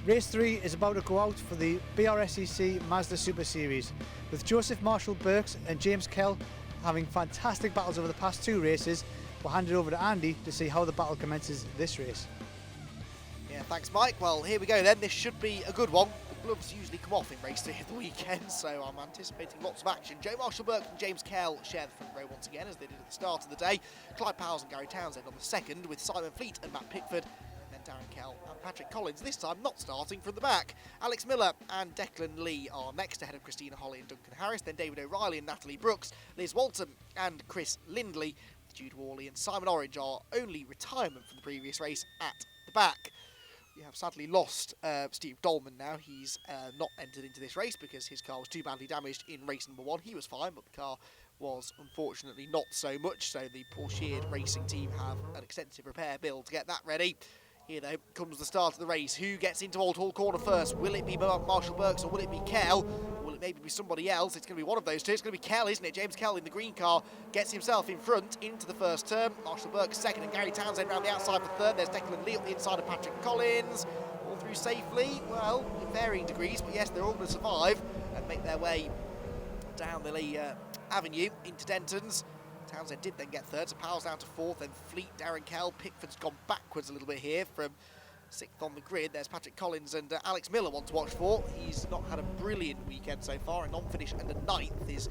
Race 3 is about to go out for the BRSCC Mazda Super Series, with Joseph Marshall Burks and James Kell having fantastic battles over the past two races. We'll hand it over to Andy to see how the battle commences this race. Yeah, thanks Mike. Well, here we go then. This should be a good one. The gloves usually come off in race 3 of the weekend, so I'm anticipating lots of action. Joe Marshall Burks and James Kell share the front row once again, as they did at the start of the day. Clyde Powell and Gary Townsend on the second, with Simon Fleet and Matt Pickford. Darren Kell and Patrick Collins, this time not starting from the back. Alex Miller and Declan Lee are next, ahead of Christina Holly and Duncan Harris. Then David O'Reilly and Natalie Brooks, Liz Walton and Chris Lindley, Jude Worley and Simon Orange are only retirement from the previous race at the back. We have sadly lost Steve Dolman now. He's not entered into this race because his car was too badly damaged in race number 1. He was fine, but the car was unfortunately not so much, so the Porsche racing team have an extensive repair bill to get that ready. Here though comes the start of the race. Who gets into Old Hall Corner first? Will it be Marshall Burks or will it be Kell? Or will it maybe be somebody else? It's going to be one of those two. It's going to be Kell, isn't it? James Kell in the green car gets himself in front into the first turn. Marshall Burks second and Gary Townsend round the outside for third. There's Declan Lee up the inside of Patrick Collins. All through safely, well, in varying degrees, but yes, they're all going to survive and make their way down the Lee Avenue into Denton's. Townsend did then get third, so Powell's down to fourth, then Fleet, Darren Kell. Pickford's gone backwards a little bit here from sixth on the grid. There's Patrick Collins and Alex Miller, one to watch for. He's not had a brilliant weekend so far. A non-finish and a ninth is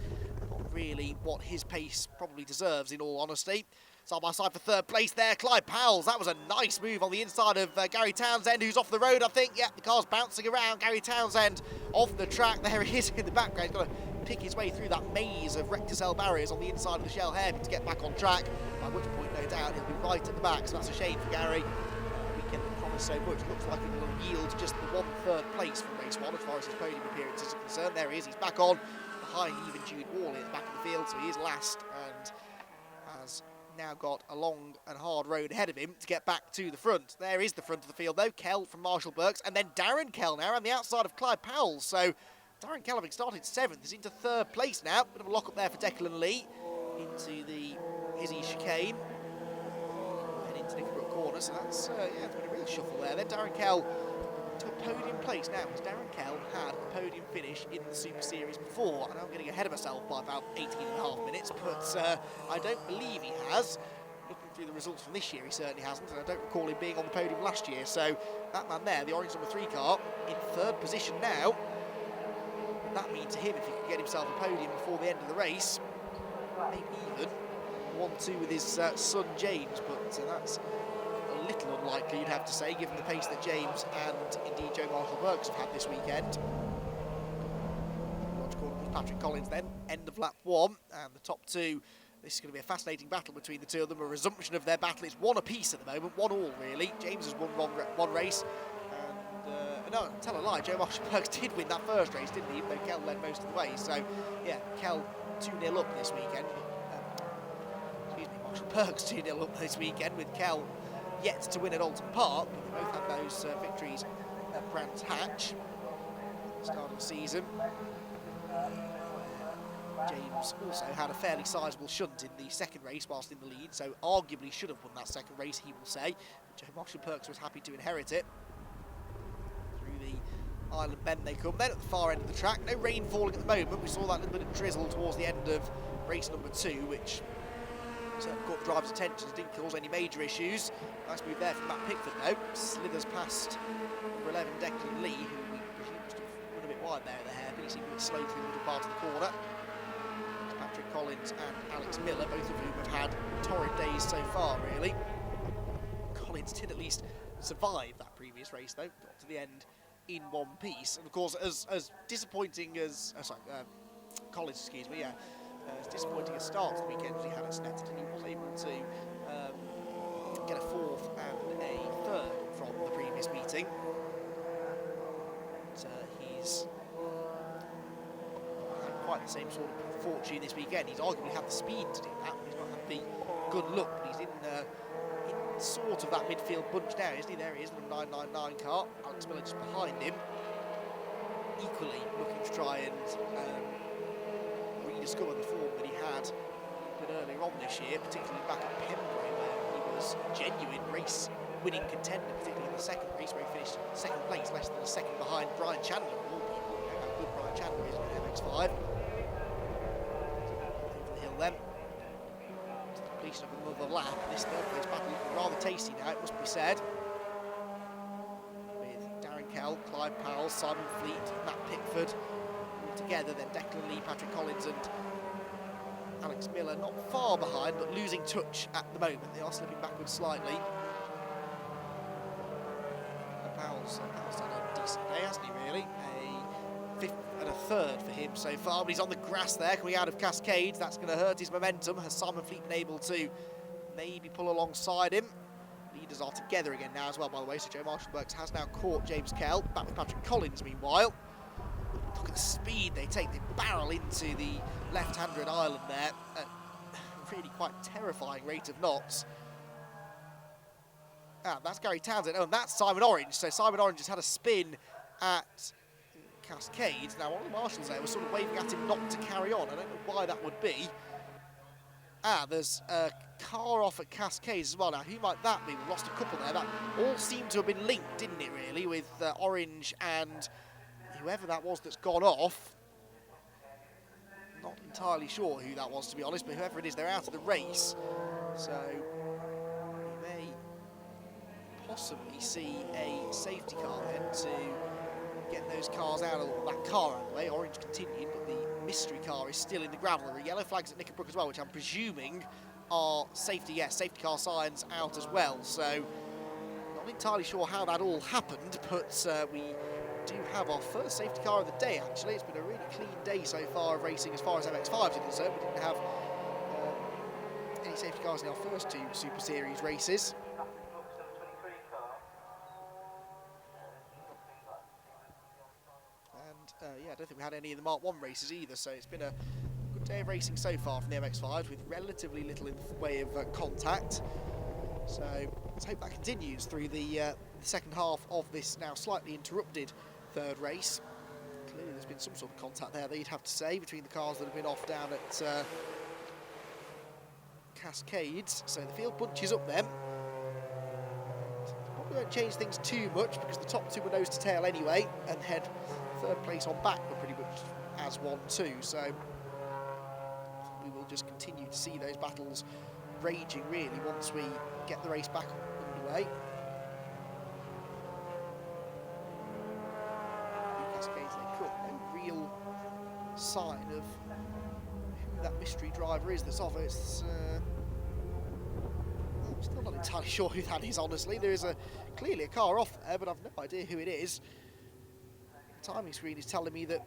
not really what his pace probably deserves, in all honesty. Side by side for third place there, Clyde Powell's. That was a nice move on the inside of Gary Townsend, who's off the road, I think. Yeah, the car's bouncing around. Gary Townsend off the track. There he is in the background. He's got to pick his way through that maze of Recticel barriers on the inside of the Shell hairpin to get back on track, by which point, no doubt, he'll be right at the back, so that's a shame for Gary. Weekend that promised so much. Looks like it will yield just the 1/3 place from race 1 as far as his podium appearances are concerned. There he is, he's back on behind even Jude Worley at the back of the field, so he is last and has now got a long and hard road ahead of him to get back to the front. There is the front of the field though, Kell from Marshall Burks, and then Darren Kell now around the outside of Clyde Powell. So Darren Kell, having started 7th, is into 3rd place now. Bit of a lock up there for Declan Lee into the Izzy chicane and into Nickelbrook corner. So that's yeah, it's been a real shuffle there. Then Darren Kell to a podium place now, because Darren Kell had a podium finish in the Super Series before, and I'm getting ahead of myself by about 18.5 minutes, but I don't believe he has. Looking through the results from this year, he certainly hasn't, and I don't recall him being on the podium last year. So that man there, the orange number 3 car, in 3rd position now. That means to him, if he can get himself a podium before the end of the race, maybe even 1-2 with his son James, but that's a little unlikely, you'd have to say, given the pace that James and indeed Joe Marshall Burks have had this weekend. Watch corner was Patrick Collins then, end of lap 1, and the top 2. This is going to be a fascinating battle between the two of them, a resumption of their battle. It's 1 apiece at the moment, 1 all really. James has won one race. No, tell a lie, Joe Marshall Burks did win that first race, didn't he? Even though Kell led most of the way. So, yeah, Kell 2-0 up this weekend. Excuse me, Marshall Burks 2-0 up this weekend, with Kell yet to win at Oulton Park. They both had those victories at Brands Hatch at the start of the season. James also had a fairly sizable shunt in the second race whilst in the lead, so arguably should have won that second race, he will say. Joe Marshall Burks was happy to inherit it. The Island Bend they come. Then at the far end of the track, no rain falling at the moment. We saw that little bit of drizzle towards the end of race number 2, which certainly caught the driver's attention, didn't cause any major issues. Nice move there from Matt Pickford though. Slithers past number 11 Declan Lee, who we presume must have run a bit wide there at the hairpin. He seemed a bit slow through the middle part of the corner. Patrick Collins and Alex Miller, both of whom have had torrid days so far really. Collins did at least survive that previous race though, got to the end in one piece, and of course as disappointing as Collins, excuse me, as disappointing a start to the weekend as he had at Snetterton, he was able to get a 4th and a 3rd from the previous meeting. But he's had quite the same sort of fortune this weekend. He's arguably had the speed to do that, but he's not had the good luck. But he's in sort of that midfield bunch now, isn't he? There he is, the 999 car. Alex Miller just behind him. Equally looking to try and rediscover the form that he had a bit earlier on this year, particularly back at Pembrey, where he was genuine race winning contender, particularly in the second race where he finished second place, less than a second behind Brian Chandler. All people know how good Brian Chandler is with MX-5. Over the hill then. To the completion of another lap. This third place battle looking rather tasty now, it must be said. With Darren Kell, Clive Powell, Simon Fleet, Matt Pickford all together, then Declan Lee, Patrick Collins and Alex Miller not far behind, but losing touch at the moment. They are slipping backwards slightly. Powell's done a decent day, hasn't he, really? A fifth and a third for him so far, but he's on the grass there, coming out of Cascades. That's going to hurt his momentum. Has Simon Fleet been able to maybe pull alongside him? Leaders are together again now as well, by the way, so Joe Marshall-Burks has now caught James Kell. Back with Patrick Collins, meanwhile. Look at the speed they take. They barrel into the left-hander island there at a really quite terrifying rate of knots. Ah, that's Gary Townsend. Oh, and that's Simon Orange. So Simon Orange has had a spin at Cascades. Now, one of the marshals there was sort of waving at him not to carry on. I don't know why that would be. Ah, there's a car off at Cascades as well. Now, who might that be? We lost a couple there. That all seemed to have been linked, didn't it, really, with Orange and whoever that was that's gone off. Not entirely sure who that was, to be honest, but whoever it is, they're out of the race. So we may possibly see a safety car then to get those cars out of that car out of the way. Orange continued, but the mystery car is still in the gravel. There are yellow flags at Knickerbrook as well, which I'm presuming are safety car signs out as well. So not entirely sure how that all happened, but we do have our first safety car of the day, actually. It's been a really clean day so far of racing as far as MX-5s are concerned. We didn't have any safety cars in our first two Super Series races. And yeah, I don't think we had any of the Mark 1 races either, so it's been a good day of racing so far from the MX-5s with relatively little in the way of contact. So let's hope that continues through the second half of this now slightly interrupted third race. Clearly there's been some sort of contact there, you'd have to say, between the cars that have been off down at Cascades. So the field bunches up then. Probably won't change things too much because the top two were nose to tail anyway, and then third place on back were pretty much as 1-2. So we will just continue to see those battles raging really once we get the race back underway. Cascades, they cut no real sign of who that mystery driver is that's off. It's I'm still not entirely sure who that is, honestly. There is clearly a car off there, but I've no idea who it is. The timing screen is telling me that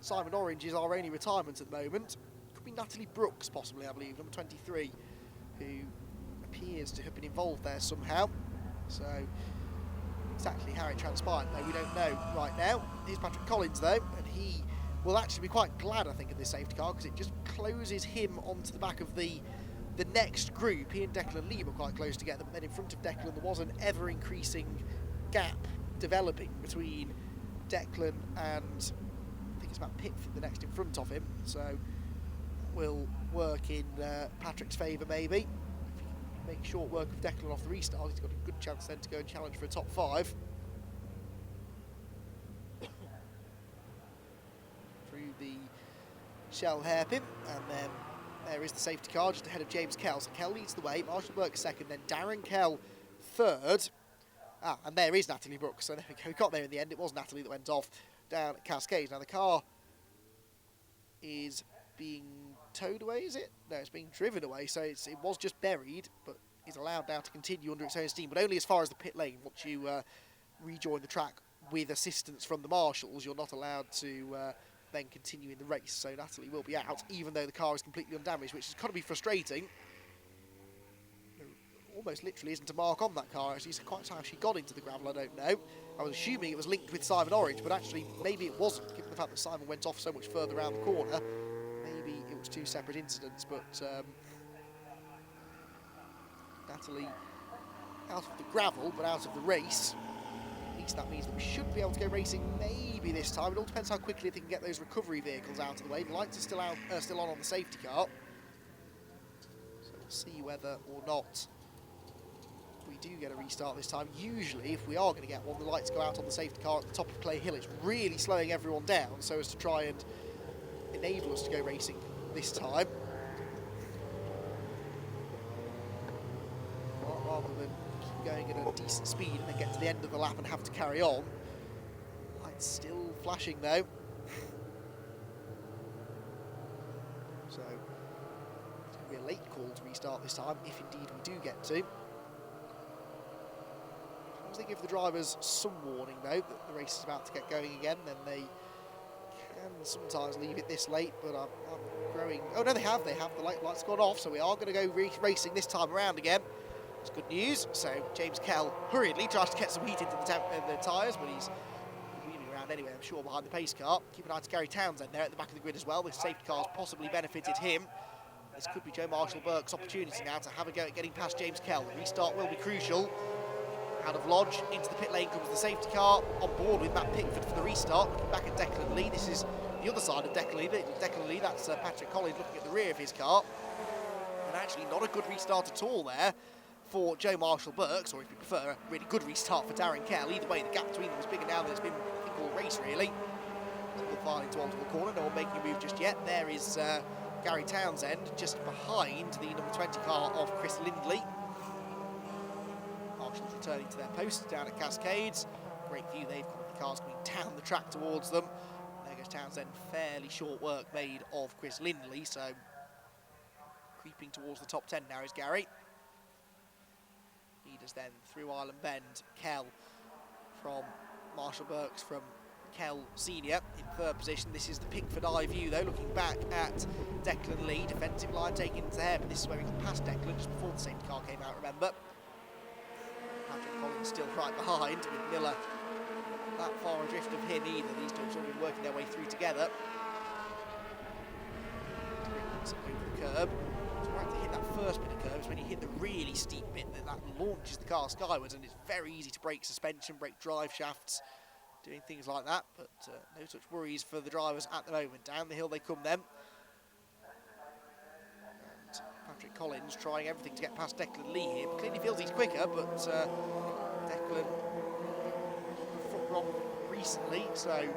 Simon Orange is our only retirement at the moment. Could be Natalie Brooks, possibly, I believe, number 23, who appears to have been involved there somehow. So exactly how it transpired, no, we don't know right now. Here's Patrick Collins, though, and he will actually be quite glad, I think, of this safety car, because it just closes him onto the back of the next group. He and Declan Lee were quite close together, but then in front of Declan there was an ever-increasing gap developing between Declan and I think it's about Pickford, the next in front of him. So that will work in Patrick's favour, maybe. If he can make short work of Declan off the restart, he's got a good chance then to go and challenge for a top 5. Through the shell hairpin, and then there is the safety car just ahead of James Kell. So Kell leads the way, Marshall-Burks second, then Darren Kell third. Ah, and there is Natalie Brooks. So there we go. We got there in the end. It was Natalie that went off down at Cascades. Now the car is being towed away, is it? No, it's being driven away. So it was just buried, but is allowed now to continue under its own steam, but only as far as the pit lane. Once you rejoin the track with assistance from the marshals, you're not allowed to then continue in the race. So Natalie will be out, even though the car is completely undamaged, which has got to be frustrating. There almost literally isn't a mark on that car, actually. It's quite how she got into the gravel, I don't know. I was assuming it was linked with Simon Orange, but actually maybe it wasn't, given the fact that Simon went off so much further around the corner. Maybe it was two separate incidents, but Natalie out of the gravel, but out of the race. At least that means that we should be able to go racing maybe this time. It all depends how quickly they can get those recovery vehicles out of the way. The lights are still out, still on the safety car. So we'll see whether or not we do get a restart this time. Usually, if we are going to get one, the lights go out on the safety car at the top of Clay Hill. It's really slowing everyone down so as to try and enable us to go racing this time. Rather than keep going at a decent speed and then get to the end of the lap and have to carry on. Lights still flashing though. So it's going to be a late call to restart this time, if indeed we do get to. As they give the drivers some warning though that the race is about to get going again, then they can sometimes leave it this late, but I'm growing. Oh no, they have the light's gone off, so we are going to go racing this time around again. It's good news. So James Kell hurriedly tries to get some heat into the tyres, but he's weaving around anyway, I'm sure, behind the pace car. Keep an eye to Gary Townsend there at the back of the grid as well. This safety car's possibly benefited him. This could be Joe Marshall-Burke's opportunity now to have a go at getting past James Kell. The restart will be crucial. Out of Lodge, into the pit lane comes the safety car, on board with Matt Pickford for the restart. Looking back at Declan Lee, this is the other side of Declan Lee, that's Patrick Collins looking at the rear of his car. And actually not a good restart at all there for Joe Marshall-Burks, or if you prefer, a really good restart for Darren Kell. Either way, the gap between them is bigger now than it's been, I think, all race really. Still far into Oulton corner, no one making a move just yet. There is Gary Townsend just behind the number 20 car of Chris Lindley. Marshall's returning to their post down at Cascades. Great view they've got, the cars coming down the track towards them. There goes Townsend, fairly short work made of Chris Lindley, so creeping towards the top 10 now is Gary. Leaders then through Island Bend, Kell from Marshall-Burks from Kell Senior in third position. This is the Pickford eye view though, looking back at Declan Lee, defensive line taking into the hair, but this is where we got past Declan just before the safety car came out, remember. Patrick Collins still right behind, with Miller that far adrift of him either. These two have sort of been working their way through together. Over the curb. So right to hit that first bit of curb is when you hit the really steep bit that launches the car skywards, and it's very easy to break suspension, break drive shafts, doing things like that, but no such worries for the drivers at the moment. Down the hill they come then. And Patrick Collins trying everything to get past Declan Lee here, but clearly feels he's quicker, but Declan front wrong recently, so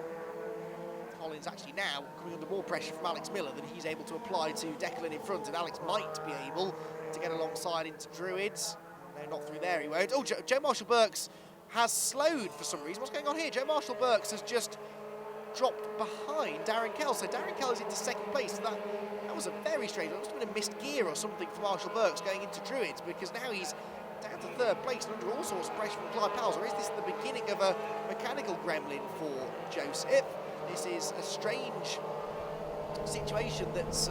Collins actually now coming under more pressure from Alex Miller than he's able to apply to Declan in front, and Alex might be able to get alongside into Druids. No, not through there he won't. Oh, Joe Marshall-Burks has slowed for some reason. What's going on here? Joe Marshall-Burks has just dropped behind Darren Kell, so Darren Kell is into second place. So that was a very strange, it must have been a missed gear or something for Marshall-Burks going into Druids, because now he's down to third place and under all sorts of pressure from Clive Powell. Or is this the beginning of a mechanical gremlin for Joseph? This is a strange situation that's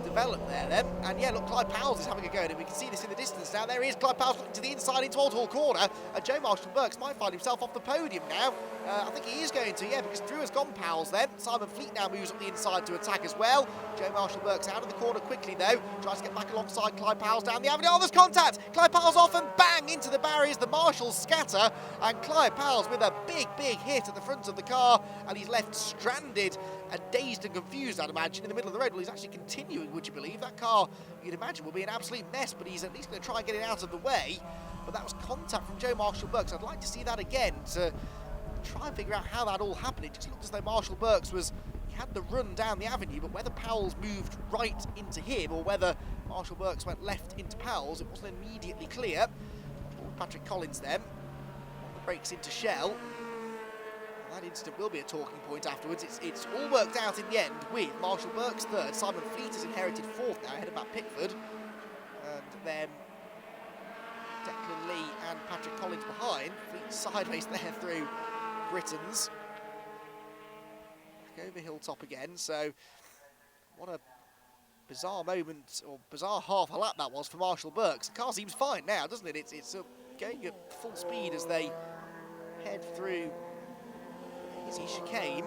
developed there then. And yeah, look, Clive Powell is having a go at it. We can see this in the distance now. There he is, Clive Powell's looking to the inside into Old Hall corner. And Joe Marshall-Burks might find himself off the podium now. I think he is going to, yeah, because Drew has gone Powell's then. Simon Fleet now moves up the inside to attack as well. Joe Marshall-Burks out of the corner quickly though. Tries to get back alongside Clive Powell's down the avenue. Oh, there's contact! Clive Powell's off and bang into the barriers. The Marshalls scatter, and Clive Powell's with a big hit at the front of the car, and he's left stranded and dazed and confused, I'd imagine, in the middle of the road. Well, he's actually continuing, would you believe? That car, you'd imagine, will be an absolute mess, but he's at least going to try and get it out of the way. But that was contact from Joe Marshall-Burks. I'd like to see that again to try and figure out how that all happened. It just looked as though Marshall-Burks he had the run down the avenue, but whether Powell's moved right into him or whether Marshall-Burks went left into Powell's, it wasn't immediately clear. Patrick Collins then breaks into Shell. That incident will be a talking point afterwards. It's all worked out in the end with Marshall-Burks third. Simon Fleet has inherited fourth now, ahead of Matt Pickford. And then Declan Lee and Patrick Collins behind. Fleet sideways there through Britons. Back over Hilltop again. So what a bizarre moment, or bizarre half a lap that was for Marshall-Burks. The car seems fine now, doesn't it? It's going at full speed as they head through easy chicane.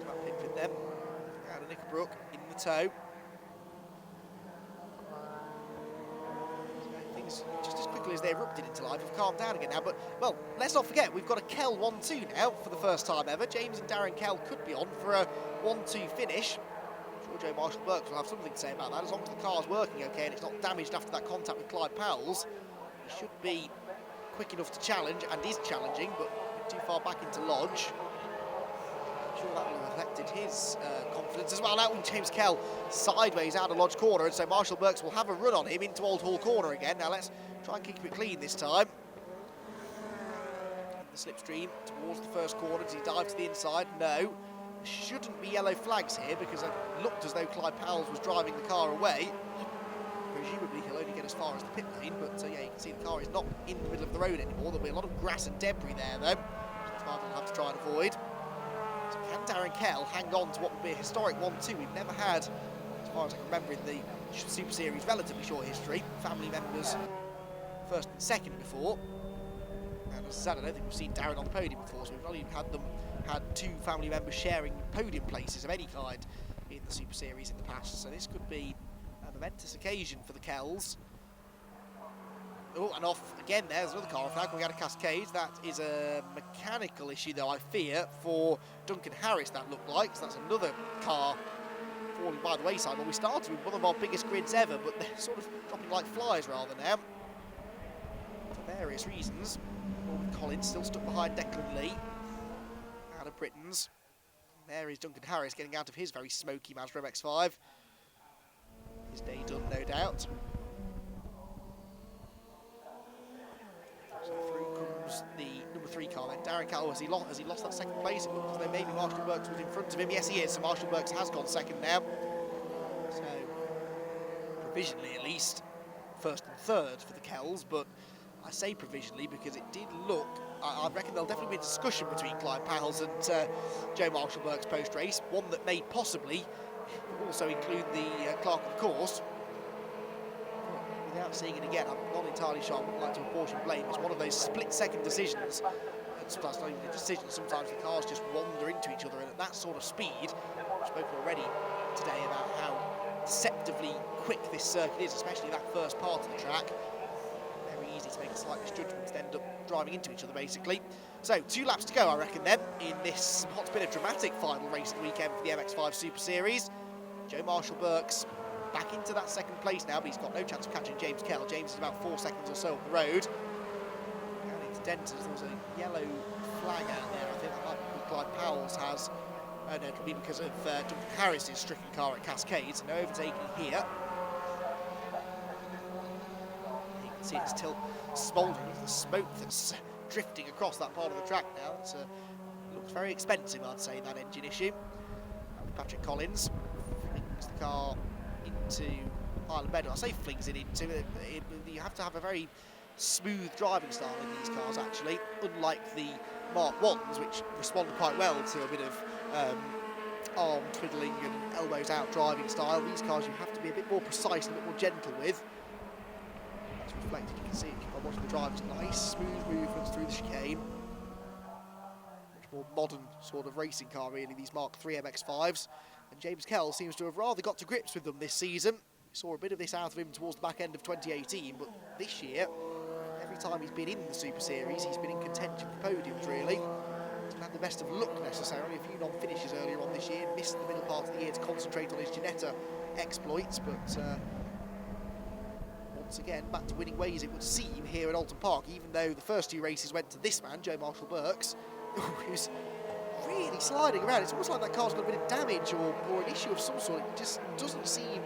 Matt Pickford then, out of Nickelbrook in the tow. Things just as quickly as they erupted into life have calmed down again now, but well, let's not forget we've got a Kell 1-2 now for the first time ever. James and Darren Kell could be on for a 1-2 finish. I'm sure sure Joe Marshall-Burks will have something to say about that. As long as the car's working okay and it's not damaged after that contact with Clyde Powell's, he should be quick enough to challenge, and is challenging, but too far back into Lodge. I'm sure that will have affected his confidence as well. Now James Kell sideways out of Lodge corner, and so Marshall-Burks will have a run on him into Old Hall corner again. Now let's try and keep it clean this time. The slipstream towards the first corner. Does he dive to the inside? No. There shouldn't be yellow flags here because it looked as though Clyde Powell was driving the car away. Presumably he'll only get as far as the pit lane, but yeah, you can see the car is not in the middle of the road anymore. There'll be a lot of grass and debris there though, which will have to try and avoid. So can Darren Kell hang on to what would be a historic 1-2? We've never had, as far as I can remember in the Super Series relatively short history, family members first and second before. And as I said, I don't think we've seen Darren on the podium before, so we've not even had two family members sharing podium places of any kind in the Super Series in the past. So this could be a momentous occasion for the Kells. Oh, and off again there's another car flag going out of Cascades. That is a mechanical issue, though, I fear, for Duncan Harris, that looked like. So that's another car falling by the wayside. Well, we started with one of our biggest grids ever, but they're sort of dropping like flies rather now, for various reasons. Norman Collins still stuck behind Declan Lee, out of Britain's. There is Duncan Harris getting out of his very smoky Mazda MX-5. His day done, no doubt. So through comes the number 3 car then. Darren Kell, has he lost that second place? It looks as though maybe Marshall-Burks was in front of him. Yes, he is. So Marshall-Burks has gone second now. So provisionally, at least, first and third for the Kells, but I say provisionally because it did look, I reckon there'll definitely be a discussion between Clyde Powell's and Joe Marshall-Burks post-race, one that may possibly also include the clerk of the course. Without seeing it again, I'm not entirely sure. I wouldn't like to apportion blame. It's one of those split-second decisions. And sometimes not even a decision, sometimes the cars just wander into each other, and at that sort of speed, we've spoken already today about how deceptively quick this circuit is, especially that first part of the track. Easy to make a slight misjudgment and end up driving into each other, basically. So 2 laps to go, I reckon, then, in this what's been a dramatic final race of the weekend for the MX-5 Super Series. Joe Marshall-Burks back into that second place now, but he's got no chance of catching James Kell. James is about 4 seconds or so up the road. Down into Dentons, there was a yellow flag out there. I think that might be because Clyde Powell's has. Oh no, it'll be because of Duncan Harris's stricken car at Cascades. No overtaking here. See it still smouldering with the smoke that's drifting across that part of the track now. It looks very expensive, I'd say, that engine issue. Patrick Collins flings the car into Island Meadow. I say flings it into, you have to have a very smooth driving style in these cars, actually, unlike the Mark 1s, which respond quite well to a bit of arm twiddling and elbows out driving style. These cars you have to be a bit more precise and a bit more gentle with. Reflected, you can see it by watching the drivers. Nice smooth movements through the chicane. Much more modern sort of racing car, really, these Mark III MX-5s. And James Kell seems to have rather got to grips with them this season. We saw a bit of this out of him towards the back end of 2018, but this year, every time he's been in the Super Series, he's been in contention for podiums, really. Hasn't had the best of luck necessarily. A few non-finishes earlier on this year. Missed the middle part of the year to concentrate on his Ginetta exploits, but once again, back to winning ways, it would seem, here at Oulton Park, even though the first 2 races went to this man, Joe Marshall-Burks, who's really sliding around. It's almost like that car's got a bit of damage or an issue of some sort. It just doesn't seem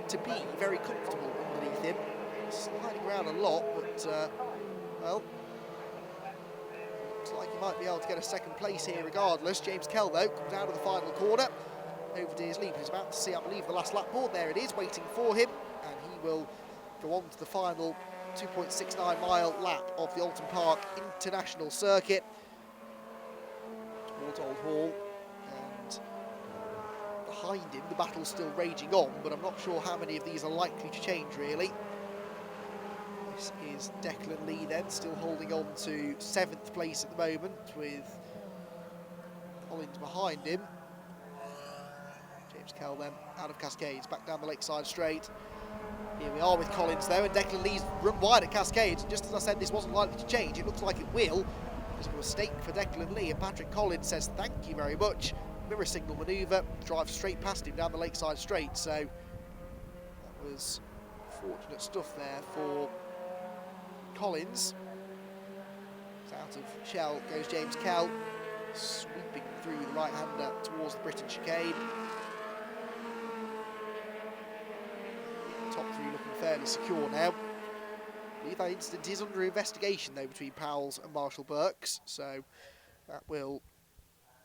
to be very comfortable underneath him. Sliding around a lot, but, well, looks like he might be able to get a second place here regardless. James Kell, though, comes out of the final corner. Over Deers Leap, he's about to see, I believe, the last lap board. There it is, waiting for him, and he will go on to the final 2.69 mile lap of the Oulton Park International Circuit towards Old Hall, and behind him the battle's still raging on, but I'm not sure how many of these are likely to change, really. This is Declan Lee then, still holding on to 7th place at the moment, with Collins behind him. James Kell then out of Cascades, back down the Lakeside Straight. Here we are with Collins though, and Declan Lee's run wide at Cascades, and just as I said this wasn't likely to change, it looks like it will. There's a mistake for Declan Lee, and Patrick Collins says thank you very much, mirror signal manoeuvre, drive straight past him down the lakeside straight. So that was fortunate stuff there for Collins. Out of shell goes James Kell, sweeping through the right-hander towards the Britain chicane. Top three looking fairly secure now. I believe that incident is under investigation though between Powell's and Marshall Burks, so that will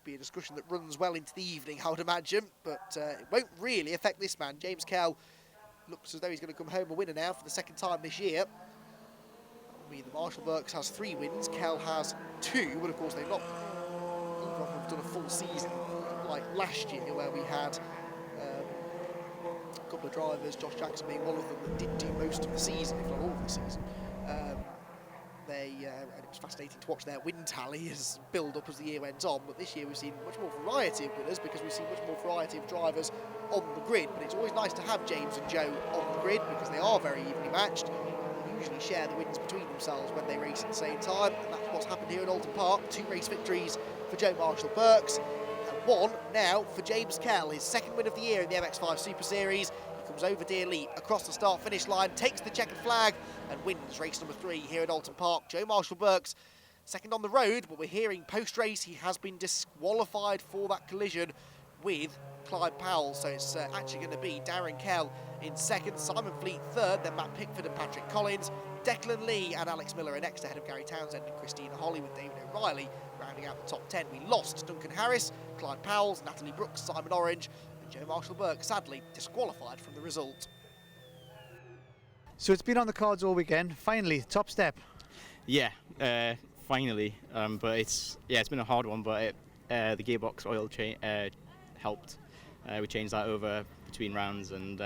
be a discussion that runs well into the evening, I would imagine, but it won't really affect this man. James Kell looks as though he's going to come home a winner now for the second time this year. The Marshall Burks has 3 wins, Kell has 2, but of course they've not either of them have done a full season like last year where we had a couple of drivers, Josh Jackson being one of them, that did do most of the season, if not all of the season. And it was fascinating to watch their win tally as build up as the year went on, but this year we've seen much more variety of winners because we've seen much more variety of drivers on the grid. But it's always nice to have James and Joe on the grid because they are very evenly matched. Usually share the wins between themselves when they race at the same time, and that's what's happened here at Oulton Park. 2 race victories for Joe Marshall Burks, and 1 now for James Kell, his 2nd win of the year in the MX-5 Super Series. He comes over Dear Lee across the start-finish line, takes the checkered flag, and wins race number 3 here at Oulton Park. Joe Marshall Burks 2nd on the road, but we're hearing post-race he has been disqualified for that collision with Clyde Powell, so it's actually going to be Darren Kell in 2nd, Simon Fleet 3rd, then Matt Pickford and Patrick Collins, Declan Lee and Alex Miller are next ahead of Gary Townsend and Christina Holly, with David O'Reilly rounding out the top 10. We lost Duncan Harris, Clyde Powell, Natalie Brooks, Simon Orange, and Joe Marshall Burke sadly disqualified from the result. So it's been on the cards all weekend. Finally, top step. Yeah, finally. But it's been a hard one, but the gearbox oil helped. We changed that over between rounds and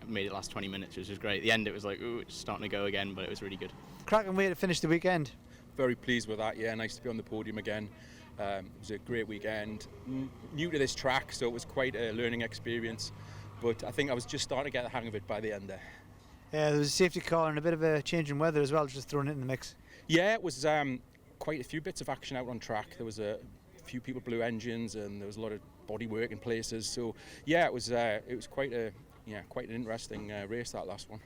made it last 20 minutes, which was great. At the end it was like, ooh, it's starting to go again, but it was really good. Cracking way to finish the weekend. Very pleased with that, yeah, nice to be on the podium again. It was a great weekend. New to this track, so it was quite a learning experience, but I think I was just starting to get the hang of it by the end there. Yeah, there was a safety car and a bit of a change in weather as well, just throwing it in the mix. Yeah, it was quite a few bits of action out on track. There was a few people blew engines and there was a lot of body work in places, so yeah, it was quite an interesting race, that last one.